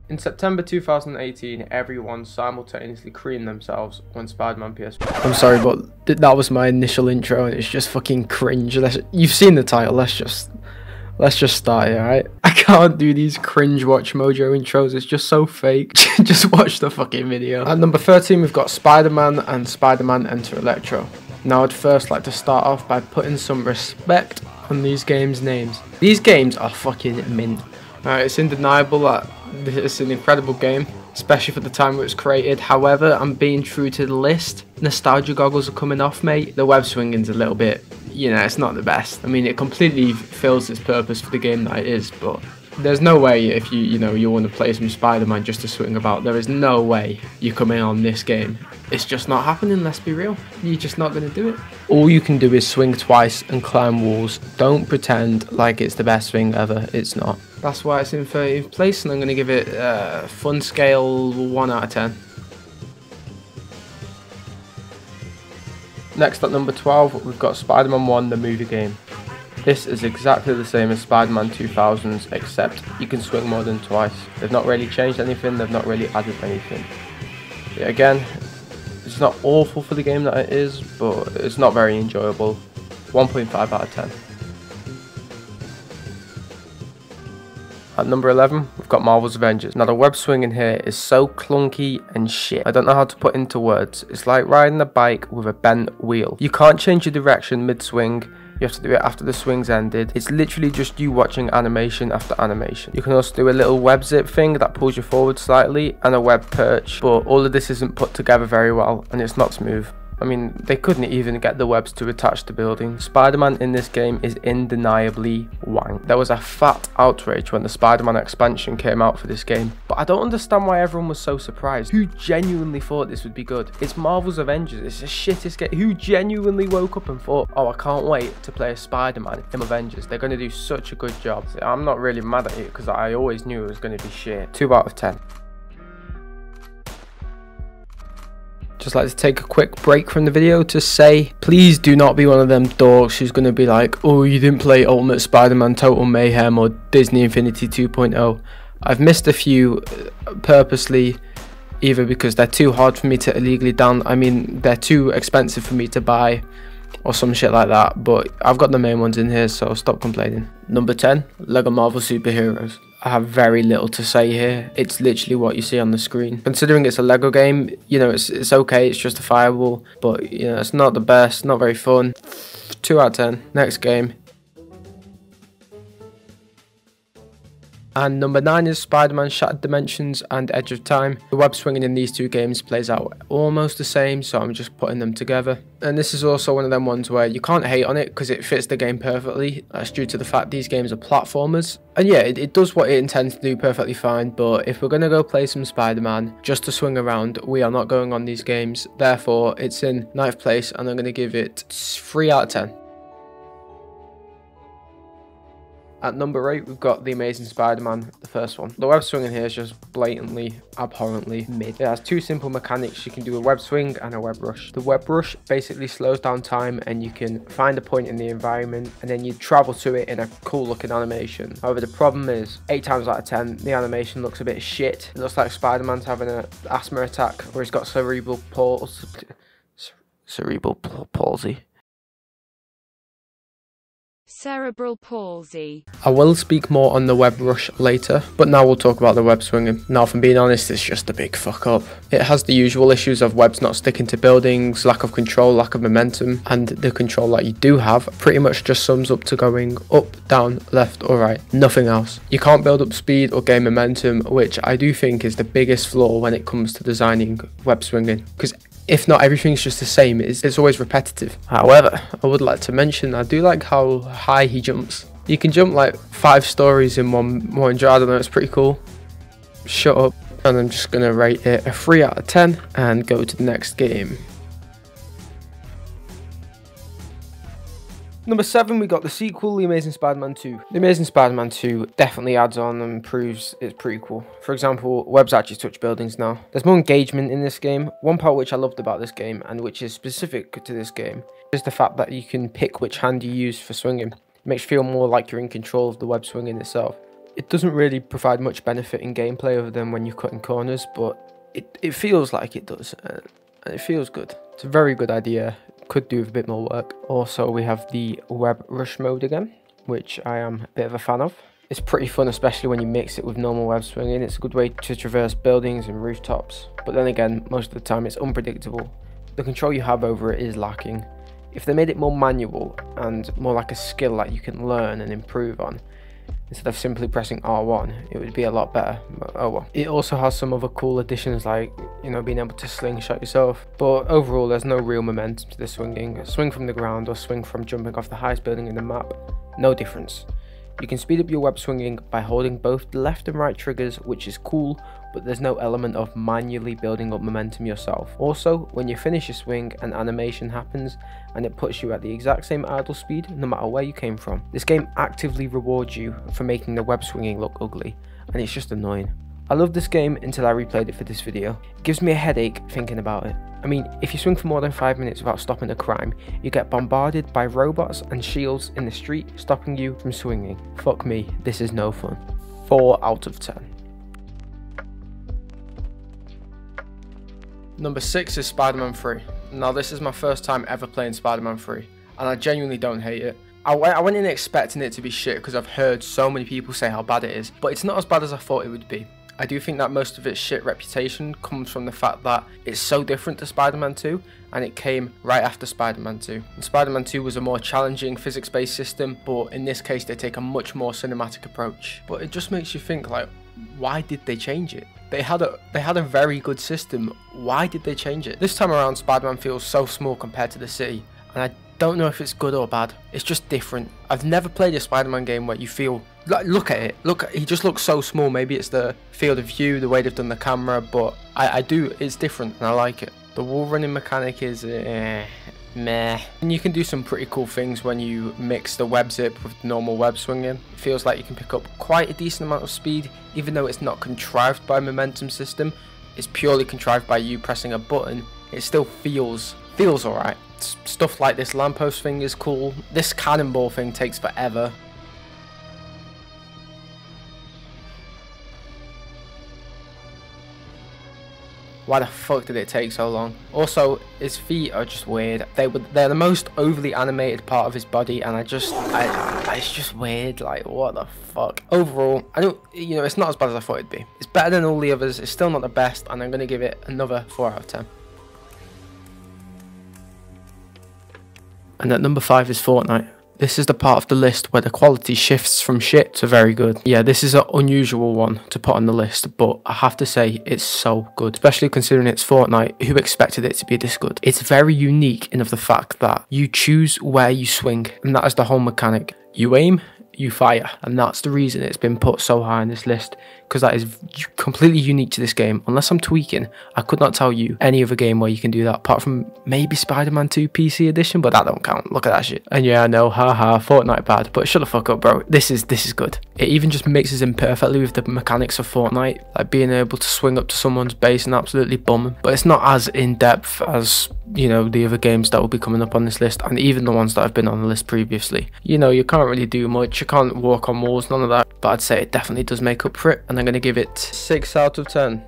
In September 2018, everyone simultaneously creamed themselves when Spider-Man PS1. I'm sorry, but that was my initial intro, and it's just fucking cringe. You've seen the title. Let's just start here, alright? I can't do these cringe Watch Mojo intros. It's just so fake. Just watch the fucking video. At number 13, we've got Spider-Man and Spider-Man Enter Electro. Now, I'd first like to start off by putting some respect on these games' names. These games are fucking mint. It's undeniable that it's an incredible game, especially for the time it was created. However, I'm being true to the list. Nostalgia goggles are coming off, mate. The web swinging's a little bit, it's not the best. I mean, it completely fills its purpose for the game that it is, but there's no way if you want to play some Spider-Man just to swing about, there is no way you come in on this game. It's just not happening, let's be real. You're just not going to do it. All you can do is swing twice and climb walls. Don't pretend like it's the best thing ever. It's not. That's why it's in 30th place, and I'm going to give it fun scale 1 out of 10. Next at number 12, we've got Spider-Man 1, the movie game. This is exactly the same as Spider-Man 2000s, except you can swing more than twice. They've not really changed anything, they've not really added anything. Yeah, again, it's not awful for the game that it is, but it's not very enjoyable. 1.5 out of 10. At number 11, we've got Marvel's Avengers. Now, the web swinging here is so clunky and shit. I don't know how to put into words. It's like riding a bike with a bent wheel. You can't change your direction mid-swing. You have to do it after the swing's ended. It's literally just you watching animation after animation. You can also do a little web zip thing that pulls you forward slightly and a web perch, but all of this isn't put together very well and it's not smooth. I mean, they couldn't even get the webs to attach to buildings. Spider-Man in this game is undeniably wank. There was a fat outrage when the Spider-Man expansion came out for this game, but I don't understand why everyone was so surprised. Who genuinely thought this would be good? It's Marvel's Avengers, it's the shittest game. Who genuinely woke up and thought, oh, I can't wait to play a Spider-Man in Avengers. They're going to do such a good job. I'm not really mad at it because I always knew it was going to be shit. 2 out of 10. Just like to take a quick break from the video to say, please do not be one of them dorks who's going to be like, oh, you didn't play Ultimate Spider-Man Total Mayhem or Disney Infinity 2.0. I've missed a few purposely, either because they're too hard for me to illegally they're too expensive for me to buy or some shit like that, but I've got the main ones in here, so stop complaining. Number 10, Lego Marvel Superheroes. I have very little to say here. It's literally what you see on the screen. Considering it's a Lego game, it's okay, it's justifiable, but it's not the best, not very fun. 2 out of 10. Next game. And number 9 is Spider-Man Shattered Dimensions and Edge of Time. The web swinging in these two games plays out almost the same, so I'm just putting them together. And this is also one of them ones where you can't hate on it because it fits the game perfectly. That's due to the fact these games are platformers. And yeah, it does what it intends to do perfectly fine, but if we're going to go play some Spider-Man just to swing around, we are not going on these games. Therefore, it's in 9th place, and I'm going to give it 3 out of 10. At number 8, we've got The Amazing Spider-Man, the first one. The web swinging here is just blatantly, abhorrently mid. It has 2 simple mechanics. You can do a web swing and a web rush. The web rush basically slows down time and you can find a point in the environment and then you travel to it in a cool looking animation. However, the problem is 8 times out of 10, the animation looks a bit shit. It looks like Spider-Man's having an asthma attack or he's got cerebral palsy. Cerebral palsy. I will speak more on the web rush later, but now we'll talk about the web swinging. Now, if I'm being honest, it's just a big fuck up. It has the usual issues of webs not sticking to buildings, lack of control, lack of momentum, and the control that you do have pretty much just sums up to going up, down, left or right, nothing else. You can't build up speed or gain momentum, which I do think is the biggest flaw when it comes to designing web swinging, because if not everything's just the same, it's always repetitive. However, I would like to mention I do like how high he jumps. You can jump like 5 stories in one jump. I don't know, it's pretty cool. Shut up. And I'm just gonna rate it a 3 out of 10 and go to the next game. Number 7, we got the sequel, The Amazing Spider-Man 2. The Amazing Spider-Man 2 definitely adds on and improves its prequel. For example, webs actually touch buildings now. There's more engagement in this game. One part which I loved about this game, and which is specific to this game, is the fact that you can pick which hand you use for swinging. It makes you feel more like you're in control of the web swinging itself. It doesn't really provide much benefit in gameplay other than when you're cutting corners, but it feels like it does, and it feels good. It's a very good idea, could do with a bit more work. Also, we have the web rush mode again, which I am a bit of a fan of. It's pretty fun, especially when you mix it with normal web swinging. It's a good way to traverse buildings and rooftops, but then again, most of the time it's unpredictable. The control you have over it is lacking. If they made it more manual and more like a skill that you can learn and improve on, instead of simply pressing R1, it would be a lot better, but oh well. It also has some other cool additions like, you know, being able to slingshot yourself, but overall there's no real momentum to the swinging. Swing from the ground or swing from jumping off the highest building in the map, no difference. You can speed up your web swinging by holding both the left and right triggers, which is cool, but there's no element of manually building up momentum yourself. Also, when you finish your swing, an animation happens and it puts you at the exact same idle speed no matter where you came from. This game actively rewards you for making the web swinging look ugly, and it's just annoying. I loved this game until I replayed it for this video. It gives me a headache thinking about it. I mean, if you swing for more than 5 minutes without stopping a crime, you get bombarded by robots and shields in the street, stopping you from swinging. Fuck me, this is no fun. 4 out of 10. Number 6 is Spider-Man 3. Now this is my first time ever playing Spider-Man 3, and I genuinely don't hate it. I went in expecting it to be shit because I've heard so many people say how bad it is, but it's not as bad as I thought it would be. I do think that most of its shit reputation comes from the fact that it's so different to Spider-Man 2, and it came right after Spider-Man 2. And Spider-Man 2 was a more challenging physics-based system, but in this case they take a much more cinematic approach. But it just makes you think, like, why did they change it? They had a very good system. Why did they change it? This time around, Spider-Man feels so small compared to the city, and I don't know if it's good or bad. It's just different. I've never played a Spider-Man game where you feel, like, look at it, look, he just looks so small. Maybe it's the field of view, the way they've done the camera, but I do, it's different and I like it. The wall running mechanic is meh. And you can do some pretty cool things when you mix the web zip with normal web swinging. It feels like you can pick up quite a decent amount of speed, even though it's not contrived by a momentum system. It's purely contrived by you pressing a button. It still feels alright. Stuff like this lamppost thing is cool. This cannonball thing takes forever. Why the fuck did it take so long? Also, his feet are just weird. They're the most overly animated part of his body, and it's just weird. Like, what the fuck? Overall, it's not as bad as I thought it'd be. It's better than all the others. It's still not the best, and I'm gonna give it another 4 out of 10. And at number 5 is Fortnite. This is the part of the list where the quality shifts from shit to very good. Yeah, this is an unusual one to put on the list, but I have to say it's so good, especially considering it's Fortnite. Who expected it to be this good? It's very unique in of the fact that you choose where you swing, and that is the whole mechanic. You aim, you fire, and that's the reason it's been put so high on this list, because that is completely unique to this game. Unless I'm tweaking, I could not tell you any other game where you can do that, apart from maybe Spider-Man 2 PC edition, but that don't count. Look at that shit. And yeah, I know, haha, Fortnite bad, but shut the fuck up, bro. This is good. It even just mixes in perfectly with the mechanics of Fortnite, like being able to swing up to someone's base and absolutely bum them. But it's not as in-depth as, you know, the other games that will be coming up on this list, and even the ones that have been on the list previously. You know, you can't really do much. You can't walk on walls, none of that, but I'd say it definitely does make up for it, and I'm going to give it 6 out of 10.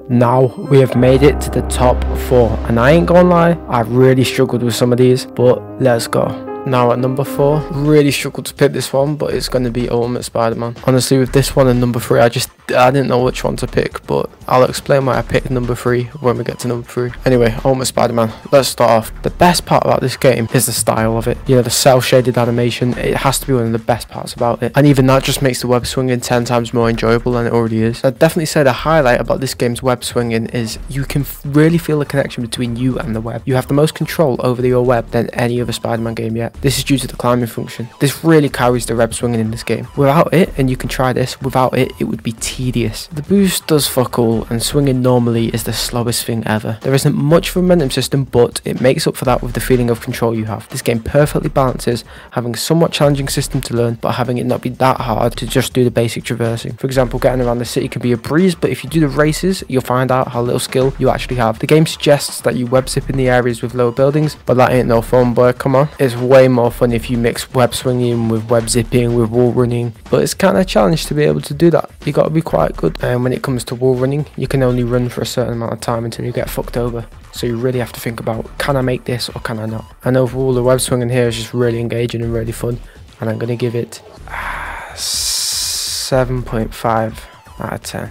Now we have made it to the top 4, and I ain't gonna lie, I really struggled with some of these, but let's go. Now at number 4, really struggled to pick this one, but it's going to be Ultimate Spider-Man. Honestly, with this one and number 3, I didn't know which one to pick, but I'll explain why I picked number 3 when we get to number 3. Anyway, Ultimate Spider-Man, let's start off. The best part about this game is the style of it. You know, the cel-shaded animation, it has to be one of the best parts about it. And even that just makes the web swinging 10 times more enjoyable than it already is. I'd definitely say the highlight about this game's web swinging is you can really feel the connection between you and the web. You have the most control over your web than any other Spider-Man game yet. This is due to the climbing function. This really carries the web swinging in this game. Without it, and you can try this, without it, it would be tedious. The boost does fuck all, and swinging normally is the slowest thing ever. There isn't much of a momentum system, but it makes up for that with the feeling of control you have. This game perfectly balances having a somewhat challenging system to learn, but having it not be that hard to just do the basic traversing. For example, getting around the city can be a breeze, but if you do the races, you'll find out how little skill you actually have. The game suggests that you web zip in the areas with lower buildings, but that ain't no fun, boy, come on. It's way way more fun if you mix web swinging with web zipping with wall running, but it's kind of a challenge to be able to do that. You got to be quite good. And when it comes to wall running, you can only run for a certain amount of time until you get fucked over. So you really have to think about, can I make this or can I not? And overall, the web swinging here is just really engaging and really fun, and I'm going to give it 7.5 out of 10.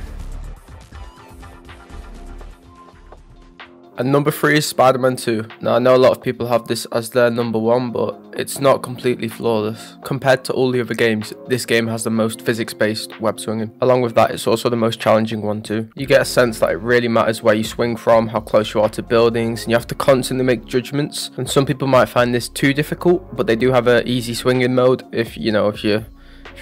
And number 3 is Spider-Man 2. Now, I know a lot of people have this as their number 1, but it's not completely flawless. Compared to all the other games, this game has the most physics-based web swinging. Along with that, it's also the most challenging one too. You get a sense that it really matters where you swing from, how close you are to buildings, and you have to constantly make judgments. And some people might find this too difficult, but they do have an easy swinging mode if you're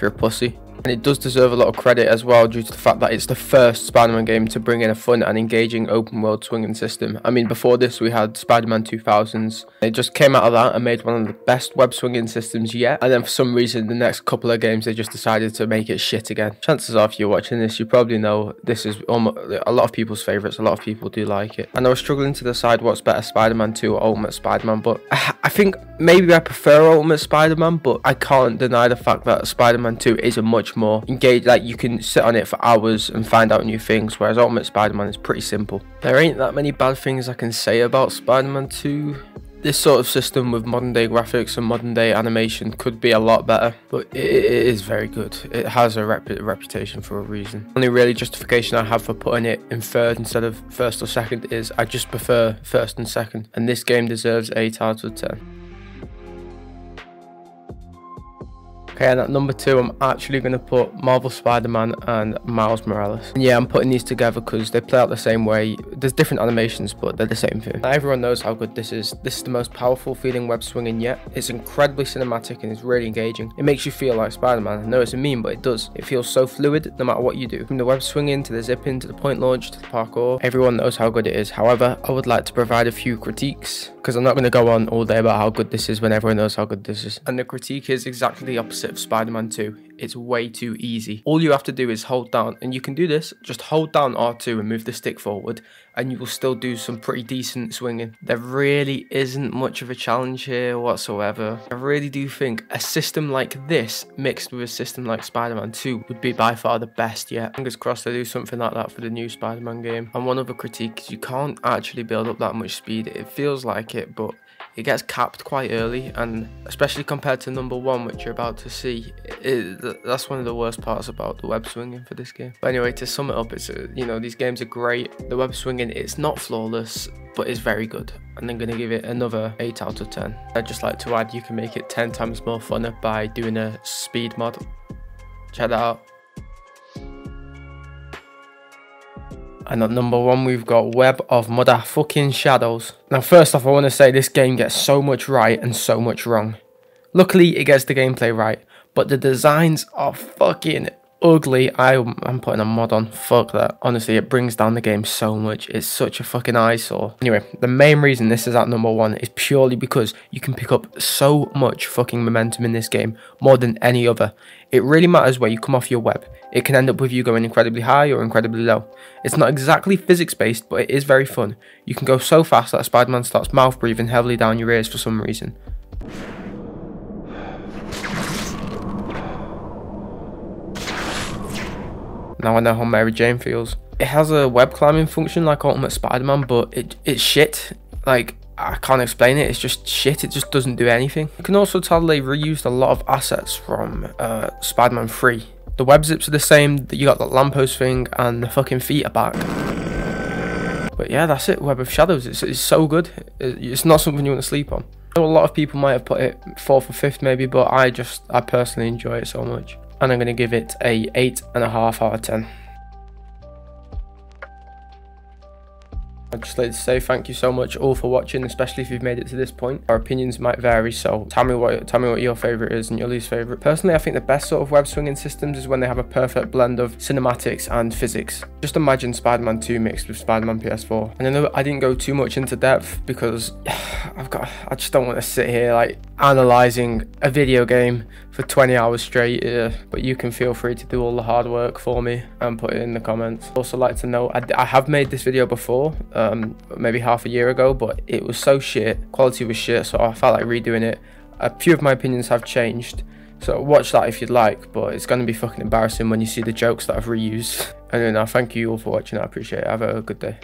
a pussy. And it does deserve a lot of credit as well, due to the fact that it's the first Spider-Man game to bring in a fun and engaging open world swinging system. I mean, before this we had Spider-Man 2000s. It just came out of that and made one of the best web swinging systems yet. And then for some reason, the next couple of games they just decided to make it shit again. Chances are, if you're watching this, you probably know this is almost a lot of people's favourites. A lot of people do like it. And I was struggling to decide what's better, Spider-Man 2 or Ultimate Spider-Man, but I think maybe I prefer Ultimate Spider-Man, but I can't deny the fact that Spider-Man 2 is a much more engaged, like you can sit on it for hours and find out new things, whereas Ultimate Spider-Man is pretty simple. There ain't that many bad things I can say about Spider-Man 2. This sort of system with modern day graphics and modern day animation could be a lot better, but it is very good. It has a reputation for a reason. Only really justification I have for putting it in 3rd instead of 1st or 2nd is I just prefer 1st and 2nd, and this game deserves 8 out of 10. Okay, and at number 2, I'm actually going to put Marvel Spider-Man and Miles Morales. And yeah, I'm putting these together because they play out the same way. There's different animations, but they're the same thing. Now, everyone knows how good this is. This is the most powerful feeling web swinging yet. It's incredibly cinematic and it's really engaging. It makes you feel like Spider-Man. I know it's a meme, but it does. It feels so fluid no matter what you do. From the web swinging to the zipping to the point launch to the parkour, everyone knows how good it is. However, I would like to provide a few critiques, because I'm not going to go on all day about how good this is when everyone knows how good this is. And the critique is exactly the opposite of Spider-Man 2. It's way too easy. All you have to do is hold down, and you can do this, just hold down R2 and move the stick forward, and you will still do some pretty decent swinging. There really isn't much of a challenge here whatsoever. I really do think a system like this mixed with a system like Spider-Man 2 would be by far the best yet. Fingers crossed they do something like that for the new Spider-Man game. And one other critique is you can't actually build up that much speed. It feels like it, but it gets capped quite early, and especially compared to number 1, which you're about to see, that's one of the worst parts about the web swinging for this game. But anyway, to sum it up, it's these games are great. The web swinging, it's not flawless, but it's very good, and I'm going to give it another 8 out of 10. I'd just like to add, you can make it 10 times more funner by doing a speed mod. Check that out. And at number 1, we've got Web of Motherfucking Shadows. Now, first off, I want to say this game gets so much right and so much wrong. Luckily, it gets the gameplay right, but the designs are fucking ugly. I'm putting a mod on. Fuck that. Honestly, it brings down the game so much. It's such a fucking eyesore. Anyway, the main reason this is at number 1 is purely because you can pick up so much fucking momentum in this game, more than any other. It really matters where you come off your web. It can end up with you going incredibly high or incredibly low. It's not exactly physics based, but it is very fun. You can go so fast that Spider-Man starts mouth breathing heavily down your ears for some reason. Now I know how Mary Jane feels. It has a web climbing function like Ultimate Spider-Man, but it's shit. Like, I can't explain it, it's just shit, it just doesn't do anything. You can also tell they reused a lot of assets from Spider-Man 3. The web zips are the same, you got that lamppost thing, and the fucking feet are back. But yeah, that's it, Web of Shadows. It's so good. It's not something you want to sleep on. I know a lot of people might have put it 4th or 5th maybe, but I personally enjoy it so much. And I'm going to give it a 8.5 out of 10. I'd just like to say thank you so much all for watching, especially if you've made it to this point. Our opinions might vary, so tell me what your favourite is and your least favourite. Personally, I think the best sort of web swinging systems is when they have a perfect blend of cinematics and physics. Just imagine Spider-Man 2 mixed with Spider-Man PS4. And I know I didn't go too much into depth because I just don't want to sit here like analysing a video game for 20 hours straight, but you can feel free to do all the hard work for me and put it in the comments. Also like to know, I have made this video before, maybe half a year ago, but it was so shit, quality was shit, so I felt like redoing it. a few of my opinions have changed. So watch that if you'd like, but it's going to be fucking embarrassing when you see the jokes that I've reused. Anyway, now thank you all for watching. I appreciate it. Have a good day.